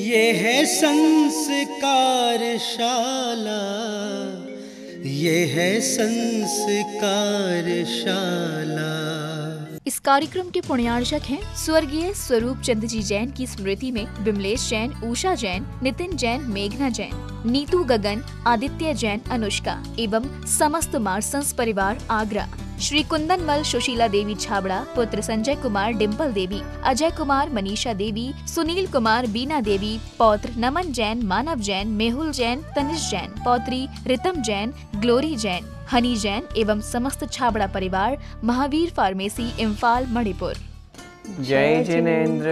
ये है संस्कारशाला, ये है संस्कारशाला। इस कार्यक्रम के पुण्यार्चक हैं स्वर्गीय स्वरूप चंद जी जैन की स्मृति में विमलेश जैन, उषा जैन, नितिन जैन, मेघना जैन, नीतू गगन, आदित्य जैन, अनुष्का एवं समस्त मार्संस परिवार आगरा, श्री कुंदनमल सुशीला देवी छाबड़ा, पुत्र संजय कुमार, डिम्पल देवी, अजय कुमार, मनीषा देवी, सुनील कुमार, बीना देवी, पौत्र नमन जैन, मानव जैन, मेहुल जैन, तनिष जैन, पौत्री रितम जैन, ग्लोरी जैन, हनी जैन एवं समस्त छाबड़ा परिवार, महावीर फार्मेसी, इम्फाल, मणिपुर। जय जिनेन्द्र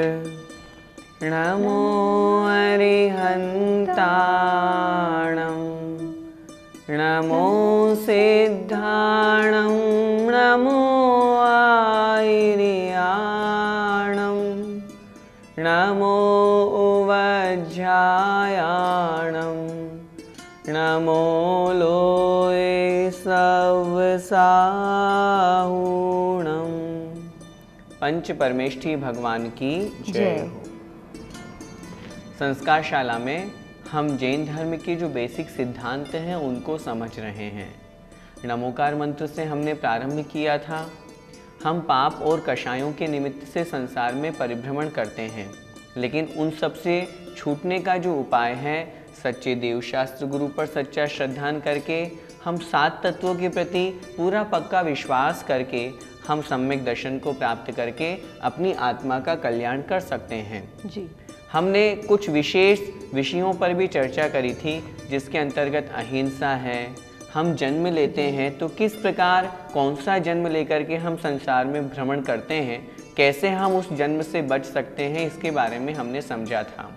नमो अरिहन्ताणं, नमो सिद्धाणं, नमो आयर्याणं, नमो उवज्झायाणं, नमो लोये सवसाहूणं। पंच परमेष्ठी भगवान की जय हो। संस्कारशाला में हम जैन धर्म के जो बेसिक सिद्धांत हैं उनको समझ रहे हैं। नमोकार मंत्र से हमने प्रारंभ किया था। हम पाप और कषायों के निमित्त से संसार में परिभ्रमण करते हैं, लेकिन उन सब से छूटने का जो उपाय है, सच्चे देवशास्त्र गुरु पर सच्चा श्रद्धान करके, हम 7 तत्वों के प्रति पूरा पक्का विश्वास करके, हम सम्यक दर्शन को प्राप्त करके अपनी आत्मा का कल्याण कर सकते हैं जी। हमने कुछ विशेष विषयों पर भी चर्चा करी थी, जिसके अंतर्गत अहिंसा है। हम जन्म लेते हैं तो किस प्रकार, कौन सा जन्म लेकर के हम संसार में भ्रमण करते हैं, कैसे हम उस जन्म से बच सकते हैं, इसके बारे में हमने समझा था।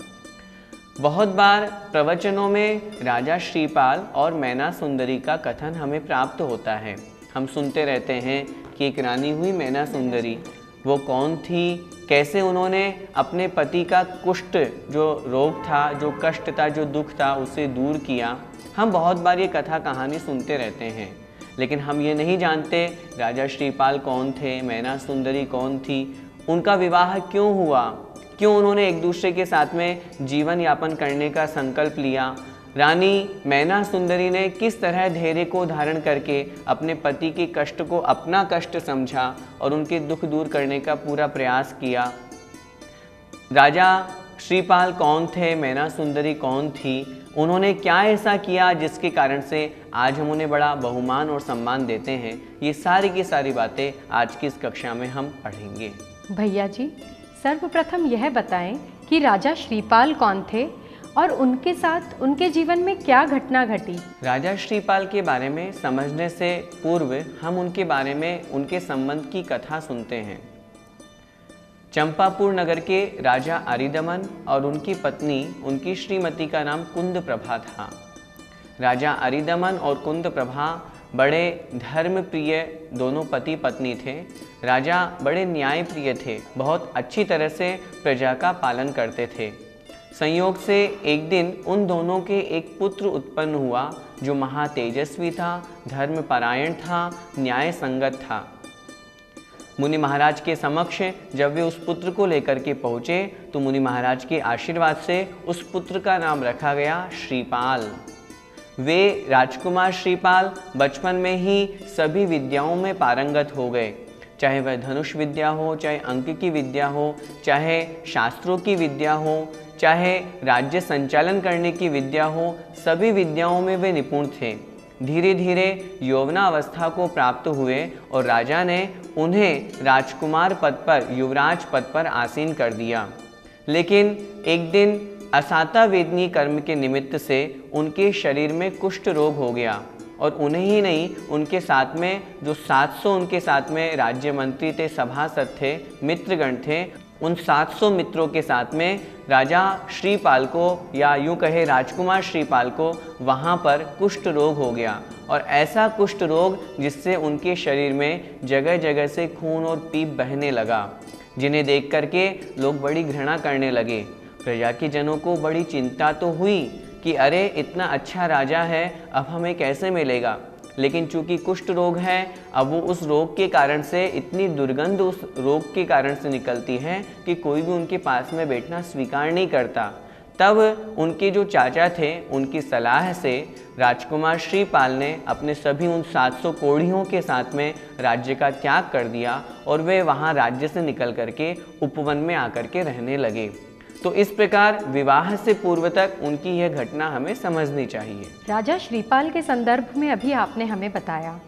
बहुत बार प्रवचनों में राजा श्रीपाल और मैना सुंदरी का कथन हमें प्राप्त होता है। हम सुनते रहते हैं कि एक रानी हुई मैना सुंदरी। वो कौन थी, कैसे उन्होंने अपने पति का कुष्ठ, जो रोग था, जो कष्ट था, जो दुख था, उसे दूर किया। हम बहुत बार ये कथा कहानी सुनते रहते हैं, लेकिन हम ये नहीं जानते राजा श्रीपाल कौन थे, मैना सुंदरी कौन थी, उनका विवाह क्यों हुआ, क्यों उन्होंने एक दूसरे के साथ में जीवन यापन करने का संकल्प लिया। रानी मैना सुंदरी ने किस तरह धैर्य को धारण करके अपने पति के कष्ट को अपना कष्ट समझा और उनके दुख दूर करने का पूरा प्रयास किया। राजा श्रीपाल कौन थे, मैना सुंदरी कौन थी, उन्होंने क्या ऐसा किया जिसके कारण से आज हम उन्हें बड़ा बहुमान और सम्मान देते हैं, ये सारी की सारी बातें आज की इस कक्षा में हम पढ़ेंगे। भैया जी, सर्वप्रथम यह बताएं कि राजा श्रीपाल कौन थे और उनके साथ उनके जीवन में क्या घटना घटी। राजा श्रीपाल के बारे में समझने से पूर्व हम उनके बारे में, उनके संबंध की कथा सुनते हैं। चंपापुर नगर के राजा अरिदमन और उनकी पत्नी, उनकी श्रीमती का नाम कुंद प्रभा था। राजा अरिदमन और कुंद प्रभा बड़े धर्म प्रिय दोनों पति पत्नी थे। राजा बड़े न्याय प्रिय थे, बहुत अच्छी तरह से प्रजा का पालन करते थे। संयोग से एक दिन उन दोनों के एक पुत्र उत्पन्न हुआ जो महातेजस्वी था, धर्मपरायण था, न्याय संगत था। मुनि महाराज के समक्ष जब वे उस पुत्र को लेकर के पहुँचे तो मुनि महाराज के आशीर्वाद से उस पुत्र का नाम रखा गया श्रीपाल। वे राजकुमार श्रीपाल बचपन में ही सभी विद्याओं में पारंगत हो गए, चाहे वह धनुष विद्या हो, चाहे अंक की विद्या हो, चाहे शास्त्रों की विद्या हो, चाहे राज्य संचालन करने की विद्या हो, सभी विद्याओं में वे निपुण थे। धीरे धीरे यौवनावस्था को प्राप्त हुए और राजा ने उन्हें राजकुमार पद पर, युवराज पद पर आसीन कर दिया। लेकिन एक दिन असाता वेदनी कर्म के निमित्त से उनके शरीर में कुष्ठ रोग हो गया और उन्हें ही नहीं, उनके साथ में जो 700 उनके साथ में राज्य मंत्री थे, सभासद थे, मित्रगण थे, उन 700 मित्रों के साथ में राजा श्रीपाल को, या यूँ कहे राजकुमार श्रीपाल को, वहाँ पर कुष्ठ रोग हो गया। और ऐसा कुष्ठ रोग जिससे उनके शरीर में जगह जगह से खून और पीप बहने लगा, जिन्हें देख करके लोग बड़ी घृणा करने लगे। प्रजा के जनों को बड़ी चिंता तो हुई कि अरे इतना अच्छा राजा है, अब हमें कैसे मिलेगा। लेकिन चूंकि कुष्ठ रोग है, अब वो उस रोग के कारण से इतनी दुर्गंध उस रोग के कारण से निकलती है कि कोई भी उनके पास में बैठना स्वीकार नहीं करता। तब उनके जो चाचा थे उनकी सलाह से राजकुमार श्रीपाल ने अपने सभी उन 700 कोढ़ियों के साथ में राज्य का त्याग कर दिया और वे वहाँ राज्य से निकल करके उपवन में आकर के रहने लगे। तो इस प्रकार विवाह से पूर्व तक उनकी यह घटना हमें समझनी चाहिए। राजा श्रीपाल के संदर्भ में अभी आपने हमें बताया,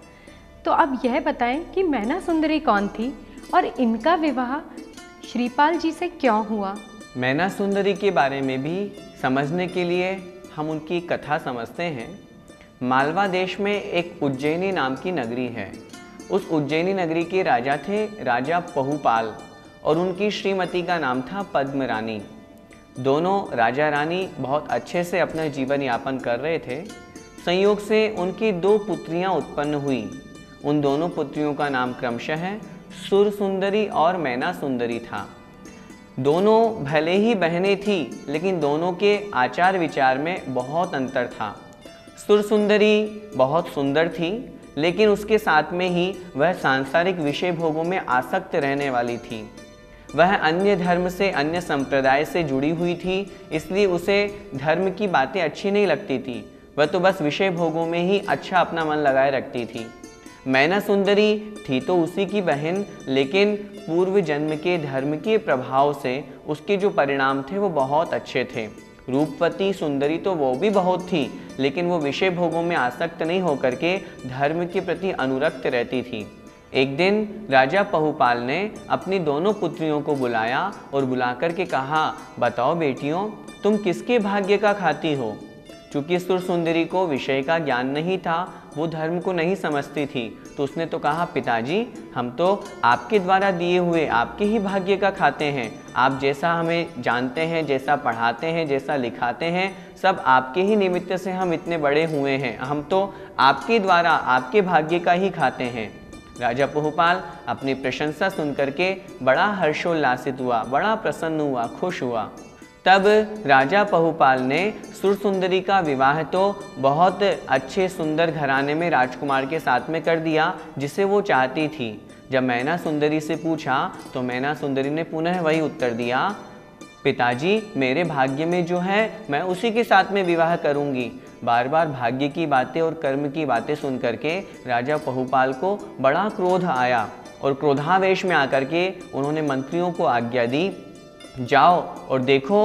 तो अब यह बताएं कि मैना सुंदरी कौन थी और इनका विवाह श्रीपाल जी से क्यों हुआ। मैना सुंदरी के बारे में भी समझने के लिए हम उनकी कथा समझते हैं। मालवा देश में एक उज्जैनी नाम की नगरी है। उस उज्जैनी नगरी के राजा थे राजा पहुपाल और उनकी श्रीमती का नाम था पद्म रानी। दोनों राजा रानी बहुत अच्छे से अपना जीवन यापन कर रहे थे। संयोग से उनकी 2 पुत्रियां उत्पन्न हुई। उन दोनों पुत्रियों का नाम क्रमशः सुर सुंदरी और मैना सुंदरी था। दोनों भले ही बहनें थी, लेकिन दोनों के आचार विचार में बहुत अंतर था। सुर सुंदरी बहुत सुंदर थी, लेकिन उसके साथ में ही वह सांसारिक विषय भोगों में आसक्त रहने वाली थी। वह अन्य धर्म से, अन्य संप्रदाय से जुड़ी हुई थी, इसलिए उसे धर्म की बातें अच्छी नहीं लगती थी। वह तो बस विषय भोगों में ही अच्छा अपना मन लगाए रखती थी। मैना सुंदरी थी तो उसी की बहन, लेकिन पूर्व जन्म के धर्म के प्रभाव से उसके जो परिणाम थे वो बहुत अच्छे थे। रूपवती सुंदरी तो वो भी बहुत थी, लेकिन वो विषय भोगों में आसक्त नहीं होकर के धर्म के प्रति अनुरक्त रहती थी। एक दिन राजा पहुपाल ने अपनी दोनों पुत्रियों को बुलाया और बुलाकर के कहा, बताओ बेटियों, तुम किसके भाग्य का खाती हो। चूँकि सुर सुंदरी को विषय का ज्ञान नहीं था, वो धर्म को नहीं समझती थी, तो उसने तो कहा, पिताजी हम तो आपके द्वारा दिए हुए आपके ही भाग्य का खाते हैं। आप जैसा हमें जानते हैं, जैसा पढ़ाते हैं, जैसा लिखाते हैं, सब आपके ही निमित्त से हम इतने बड़े हुए हैं। हम तो आपके द्वारा आपके भाग्य का ही खाते हैं। राजा पहुपाल अपनी प्रशंसा सुन करके बड़ा हर्षोल्लासित हुआ, बड़ा प्रसन्न हुआ, खुश हुआ। तब राजा पहुपाल ने सुर सुंदरी का विवाह तो बहुत अच्छे सुंदर घराने में राजकुमार के साथ में कर दिया, जिसे वो चाहती थी। जब मैना सुंदरी से पूछा तो मैना सुंदरी ने पुनः वही उत्तर दिया, पिताजी मेरे भाग्य में जो है मैं उसी के साथ में विवाह करूंगी। बार बार भाग्य की बातें और कर्म की बातें सुन करके राजा पहुपाल को बड़ा क्रोध आया और क्रोधावेश में आकर के उन्होंने मंत्रियों को आज्ञा दी, जाओ और देखो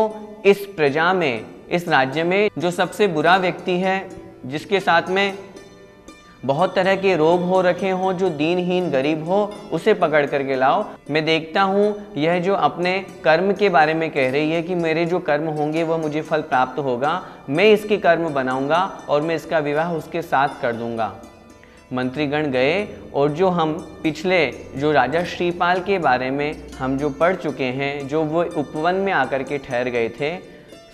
इस प्रजा में, इस राज्य में जो सबसे बुरा व्यक्ति है, जिसके साथ में बहुत तरह के रोग हो रखे हों, जो दीनहीन गरीब हो, उसे पकड़ करके लाओ। मैं देखता हूँ यह जो अपने कर्म के बारे में कह रही है कि मेरे जो कर्म होंगे वह मुझे फल प्राप्त होगा, मैं इसके कर्म बनाऊंगा और मैं इसका विवाह उसके साथ कर दूंगा। मंत्रीगण गए और जो हम पिछले जो राजा श्रीपाल के बारे में हम जो पढ़ चुके हैं, जो वो उपवन में आकर के ठहर गए थे,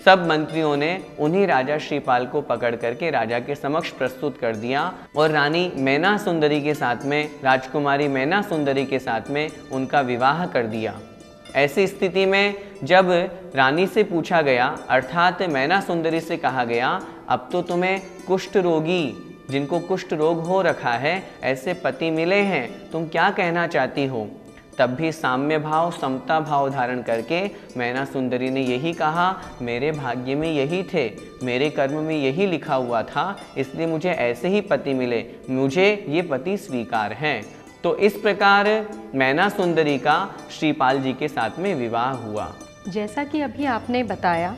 सब मंत्रियों ने उन्हीं राजा श्रीपाल को पकड़ करके राजा के समक्ष प्रस्तुत कर दिया और रानी मैना सुंदरी के साथ में, राजकुमारी मैना सुंदरी के साथ में उनका विवाह कर दिया। ऐसी स्थिति में जब रानी से पूछा गया, अर्थात मैना सुंदरी से कहा गया, अब तो तुम्हें कुष्ठ रोगी, जिनको कुष्ठ रोग हो रखा है, ऐसे पति मिले हैं, तुम क्या कहना चाहती हो। तब भी साम्य भाव, समता भाव धारण करके मैना सुंदरी ने यही कहा, मेरे भाग्य में यही थे, मेरे कर्म में यही लिखा हुआ था, इसलिए मुझे ऐसे ही पति मिले, मुझे ये पति स्वीकार हैं। तो इस प्रकार मैना सुंदरी का श्रीपाल जी के साथ में विवाह हुआ। जैसा कि अभी आपने बताया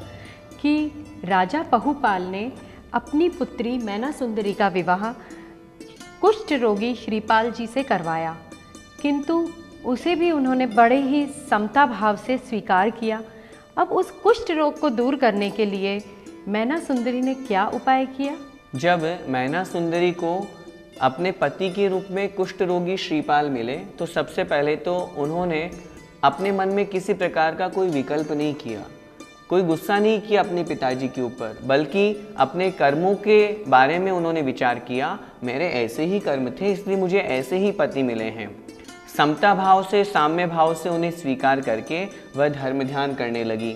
कि राजा पहुपाल ने अपनी पुत्री मैना सुंदरी का विवाह कुष्ठ रोगी श्रीपाल जी से करवाया, किंतु उसे भी उन्होंने बड़े ही समता भाव से स्वीकार किया। अब उस कुष्ठ रोग को दूर करने के लिए मैना सुंदरी ने क्या उपाय किया? जब मैना सुंदरी को अपने पति के रूप में कुष्ठ रोगी श्रीपाल मिले, तो सबसे पहले तो उन्होंने अपने मन में किसी प्रकार का कोई विकल्प नहीं किया, कोई गुस्सा नहीं किया अपने पिताजी के ऊपर, बल्कि अपने कर्मों के बारे में उन्होंने विचार किया, मेरे ऐसे ही कर्म थे, इसलिए मुझे ऐसे ही पति मिले हैं। समता भाव से, साम्य भाव से उन्हें स्वीकार करके वह धर्म ध्यान करने लगी।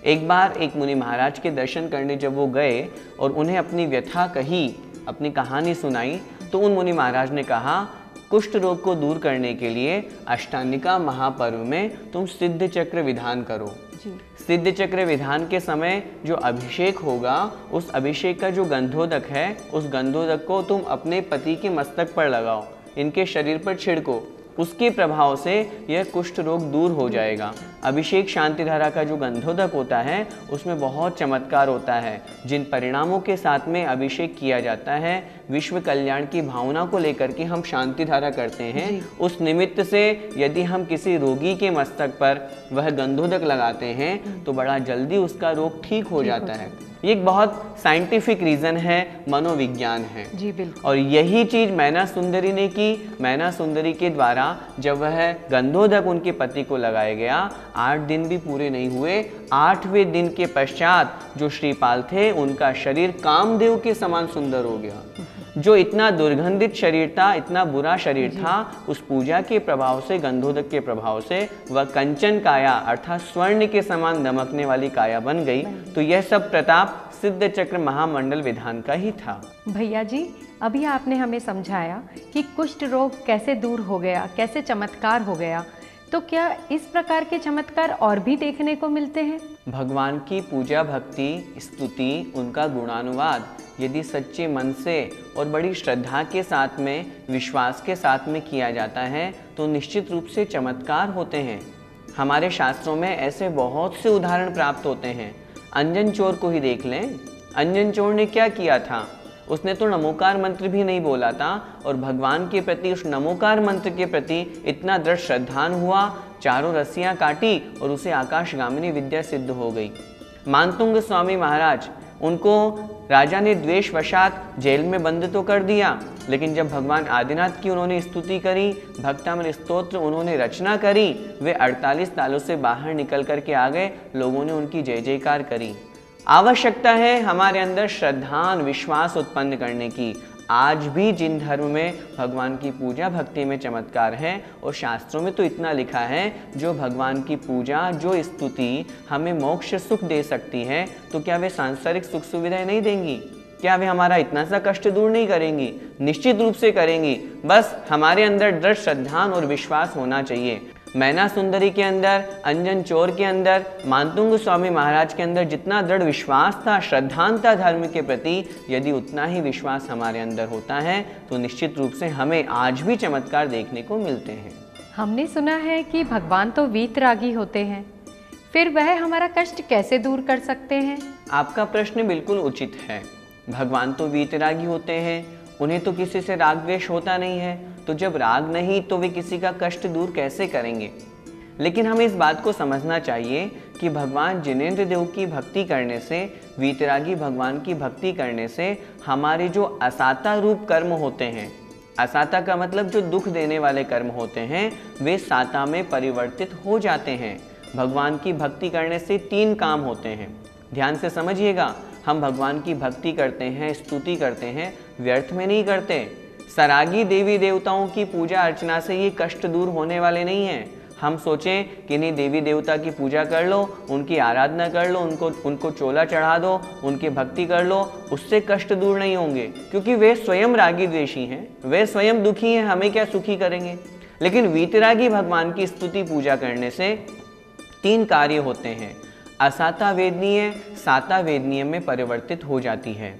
एक बार एक मुनि महाराज के दर्शन करने जब वो गए और उन्हें अपनी व्यथा कही, अपनी कहानी सुनाई, तो उन मुनि महाराज ने कहा, कुष्ठ रोग को दूर करने के लिए अष्टांगिका महापर्व में तुम सिद्ध चक्र विधान करो। जी। सिद्ध चक्र विधान के समय जो अभिषेक होगा, उस अभिषेक का जो गंधोदक है, उस गंधोदक को तुम अपने पति के मस्तक पर लगाओ, इनके शरीर पर छिड़को, उसके प्रभाव से यह कुष्ठ रोग दूर हो जाएगा। अभिषेक शांति धारा का जो गंधोदक होता है उसमें बहुत चमत्कार होता है। जिन परिणामों के साथ में अभिषेक किया जाता है, विश्व कल्याण की भावना को लेकर के हम शांति धारा करते हैं, उस निमित्त से यदि हम किसी रोगी के मस्तक पर वह गंधोदक लगाते हैं तो बड़ा जल्दी उसका रोग ठीक हो जाता है। ये एक बहुत साइंटिफिक रीज़न है, मनोविज्ञान है जी बिल्कुल। और यही चीज़ मैना सुंदरी ने की। मैना सुंदरी के द्वारा जब वह गंधोदक उनके पति को लगाया गया, 8 दिन भी पूरे नहीं हुए, 8वें दिन के पश्चात जो श्रीपाल थे उनका शरीर कामदेव के समान सुंदर हो गया। जो इतना दुर्गंधित शरीर था, इतना बुरा शरीर था, उस पूजा के प्रभाव से, गंधोदक के प्रभाव से वह कंचन काया अर्थात स्वर्ण के समान दमकने वाली काया बन गई। तो यह सब प्रताप सिद्ध चक्र महामंडल विधान का ही था। भैया जी, अभी आपने हमें समझाया कि कुष्ठ रोग कैसे दूर हो गया, कैसे चमत्कार हो गया, तो क्या इस प्रकार के चमत्कार और भी देखने को मिलते हैं? भगवान की पूजा, भक्ति, स्तुति, उनका गुणानुवाद यदि सच्चे मन से और बड़ी श्रद्धा के साथ में, विश्वास के साथ में किया जाता है तो निश्चित रूप से चमत्कार होते हैं। हमारे शास्त्रों में ऐसे बहुत से उदाहरण प्राप्त होते हैं। अंजन चोर को ही देख लें। अंजन चोर ने क्या किया था? उसने तो नमोकार मंत्र भी नहीं बोला था और भगवान के प्रति, उस नमोकार मंत्र के प्रति इतना दृढ़ श्रद्धान हुआ, चारों रस्सियां काटी और उसे आकाशगामिनी विद्या सिद्ध हो गई। मानतुंग स्वामी महाराज, उनको राजा ने द्वेषवशात जेल में बंद तो कर दिया, लेकिन जब भगवान आदिनाथ की उन्होंने स्तुति करी, भक्तामृत स्तोत्र उन्होंने रचना करी, वे 48 तालों से बाहर निकल कर के आ गए। लोगों ने उनकी जय जयकार करी। आवश्यकता है हमारे अंदर श्रद्धा, विश्वास उत्पन्न करने की। आज भी जिन धर्म में भगवान की पूजा, भक्ति में चमत्कार है, और शास्त्रों में तो इतना लिखा है, जो भगवान की पूजा, जो स्तुति हमें मोक्ष सुख दे सकती है, तो क्या वे सांसारिक सुख सुविधाएं नहीं देंगी? क्या वे हमारा इतना सा कष्ट दूर नहीं करेंगी? निश्चित रूप से करेंगी। बस हमारे अंदर दृढ़ श्रद्धा और विश्वास होना चाहिए। मैना सुंदरी के अंदर, अंजन चोर के अंदर, मानतुंग स्वामी महाराज के अंदर जितना दृढ़ विश्वास था, श्रद्धान था धर्म के प्रति, यदि उतना ही विश्वास हमारे अंदर होता है तो निश्चित रूप से हमें आज भी चमत्कार देखने को मिलते हैं। हमने सुना है कि भगवान तो वीतरागी होते हैं, फिर वह हमारा कष्ट कैसे दूर कर सकते हैं? आपका प्रश्न बिल्कुल उचित है। भगवान तो वीतरागी होते हैं, उन्हें तो किसी से राग द्वेष होता नहीं है, तो जब राग नहीं तो वे किसी का कष्ट दूर कैसे करेंगे? लेकिन हमें इस बात को समझना चाहिए कि भगवान जिनेंद्र देव की भक्ति करने से, वीतरागी भगवान की भक्ति करने से हमारे जो असाता रूप कर्म होते हैं, असाता का मतलब जो दुख देने वाले कर्म होते हैं, वे साता में परिवर्तित हो जाते हैं। भगवान की भक्ति करने से 3 काम होते हैं। ध्यान से समझिएगा। हम भगवान की भक्ति करते हैं, स्तुति करते हैं, व्यर्थ में नहीं करते। सरागी देवी देवताओं की पूजा अर्चना से ये कष्ट दूर होने वाले नहीं हैं। हम सोचें कि नहीं, देवी देवता की पूजा कर लो, उनकी आराधना कर लो, उनको चोला चढ़ा दो, उनकी भक्ति कर लो, उससे कष्ट दूर नहीं होंगे, क्योंकि वे स्वयं रागी द्वेषी हैं, वे स्वयं दुखी हैं, हमें क्या सुखी करेंगे। लेकिन वीतरागी भगवान की स्तुति पूजा करने से 3 कार्य होते हैं। असाता वेदनीय साता वेदनीय में परिवर्तित हो जाती है,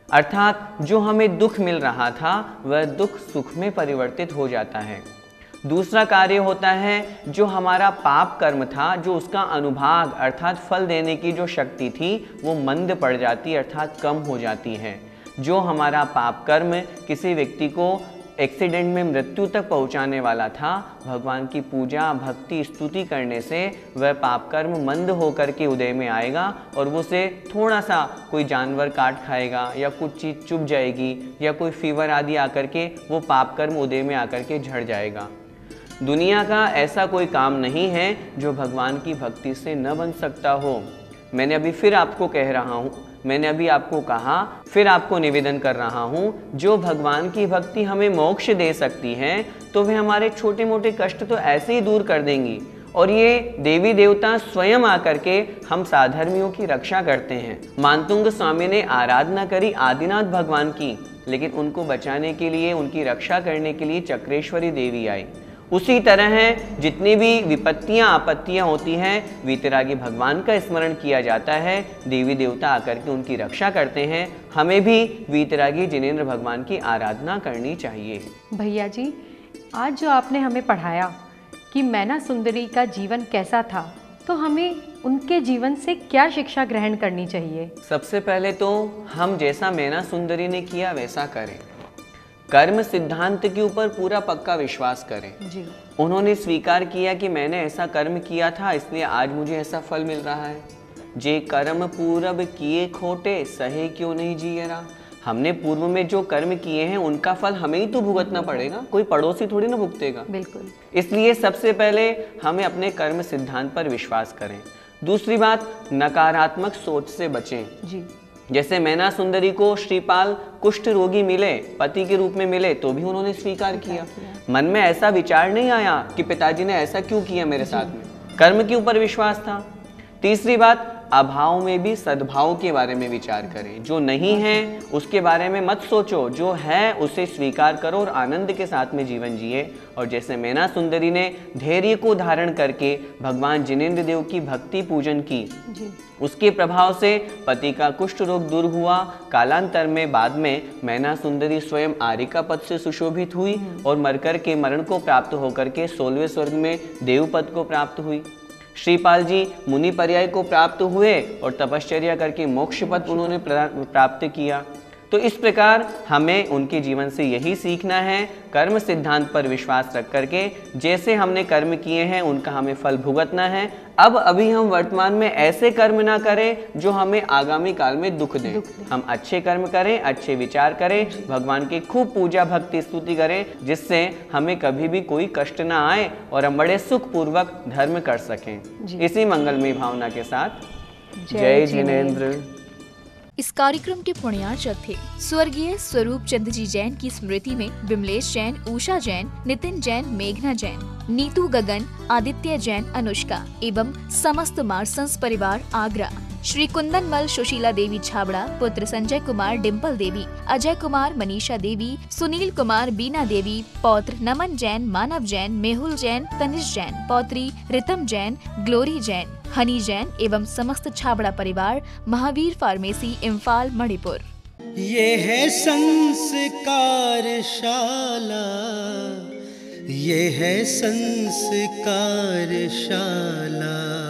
अर्थात जो हमें दुख मिल रहा था वह दुख सुख में परिवर्तित हो जाता है। दूसरा कार्य होता है, जो हमारा पाप कर्म था, जो उसका अनुभाग अर्थात फल देने की जो शक्ति थी, वो मंद पड़ जाती अर्थात कम हो जाती है। जो हमारा पाप कर्म किसी व्यक्ति को एक्सीडेंट में मृत्यु तक पहुंचाने वाला था, भगवान की पूजा, भक्ति, स्तुति करने से वह पाप कर्म मंद होकर के उदय में आएगा और वो से थोड़ा सा कोई जानवर काट खाएगा या कुछ चीज़ चुभ जाएगी या कोई फीवर आदि आकर के वो पाप कर्म उदय में आकर के झड़ जाएगा। दुनिया का ऐसा कोई काम नहीं है जो भगवान की भक्ति से न बन सकता हो। मैंने अभी फिर आपको कह रहा हूँ, मैंने अभी आपको कहा, फिर आपको निवेदन कर रहा हूँ, जो भगवान की भक्ति हमें मोक्ष दे सकती है तो वे हमारे छोटे मोटे कष्ट तो ऐसे ही दूर कर देंगी। और ये देवी देवता स्वयं आकर के हम साधर्मियों की रक्षा करते हैं। मानतुंग स्वामी ने आराधना करी आदिनाथ भगवान की, लेकिन उनको बचाने के लिए, उनकी रक्षा करने के लिए चक्रेश्वरी देवी आई। उसी तरह जितनी भी विपत्तियां आपत्तियां होती हैं, वीतरागी भगवान का स्मरण किया जाता है, देवी देवता आकर के उनकी रक्षा करते हैं। हमें भी वीतरागी जिनेंद्र भगवान की आराधना करनी चाहिए। भैया जी, आज जो आपने हमें पढ़ाया कि मैना सुंदरी का जीवन कैसा था, तो हमें उनके जीवन से क्या शिक्षा ग्रहण करनी चाहिए? सबसे पहले तो हम जैसा मैना सुंदरी ने किया वैसा करें। कर्म सिद्धांत के ऊपर पूरा पक्का विश्वास करें। जी। उन्होंने स्वीकार किया कि मैंने ऐसा कर्म किया था, इसलिए आज मुझे ऐसा फल मिल रहा है। जे कर्म पूरब किए खोटे, सहे क्यों नहीं जियरा। हमने पूर्व में जो कर्म किए हैं उनका फल हमें ही तो भुगतना पड़ेगा, कोई पड़ोसी थोड़ी ना भुगतेगा। बिल्कुल। इसलिए सबसे पहले हमें अपने कर्म सिद्धांत पर विश्वास करें। दूसरी बात, नकारात्मक सोच से बचें। जी। जैसे मैना सुंदरी को श्रीपाल कुष्ठ रोगी मिले, पति के रूप में मिले, तो भी उन्होंने स्वीकार किया। मन में ऐसा विचार नहीं आया कि पिताजी ने ऐसा क्यों किया मेरे साथ में। कर्म के ऊपर विश्वास था। तीसरी बात, अभाव में भी सद्भाव के बारे में विचार करें। जो नहीं है उसके बारे में मत सोचो, जो है उसे स्वीकार करो और आनंद के साथ में जीवन जिए। और जैसे मैना सुंदरी ने धैर्य को धारण करके भगवान जिनेंद्र देव की भक्ति पूजन की, उसके प्रभाव से पति का कुष्ठ रोग दूर हुआ। कालांतर में बाद में मैना सुंदरी स्वयं आरिका पद से सुशोभित हुई और मरकर के मरण को प्राप्त होकर के 16वें स्वर्ग में देव पद को प्राप्त हुई। श्रीपाल जी मुनि पर्याय को प्राप्त हुए और तपश्चर्या करके मोक्ष पद उन्होंने प्राप्त किया। तो इस प्रकार हमें उनके जीवन से यही सीखना है, कर्म सिद्धांत पर विश्वास रख करके जैसे हमने कर्म किए हैं उनका हमें फल भुगतना है। अब अभी हम वर्तमान में ऐसे कर्म ना करें जो हमें आगामी काल में दुख दें। हम अच्छे कर्म करें, अच्छे विचार करें, भगवान की खूब पूजा भक्ति स्तुति करें, जिससे हमें कभी भी कोई कष्ट ना आए और हम बड़े सुखपूर्वक धर्म कर सकें। इसी मंगलमय भावना के साथ जय जिनेंद्र। इस कार्यक्रम के पुण्यार्चक थे स्वर्गीय स्वरूप चंद जी जैन की स्मृति में विमलेश जैन, उषा जैन, नितिन जैन, मेघना जैन, नीतू गगन, आदित्य जैन, अनुष्का एवं समस्त मार्संस परिवार आगरा। श्री कुंदनमल सुशीला देवी छाबड़ा, पुत्र संजय कुमार, डिम्पल देवी, अजय कुमार, मनीषा देवी, सुनील कुमार, बीना देवी, पौत्र नमन जैन, मानव जैन, मेहुल जैन, तनिष जैन, पौत्री रितम जैन, ग्लोरी जैन, हनी जैन एवं समस्त छाबड़ा परिवार, महावीर फार्मेसी, इम्फाल, मणिपुर। ये है संस्कार शाला, ये है संस्कार शाला।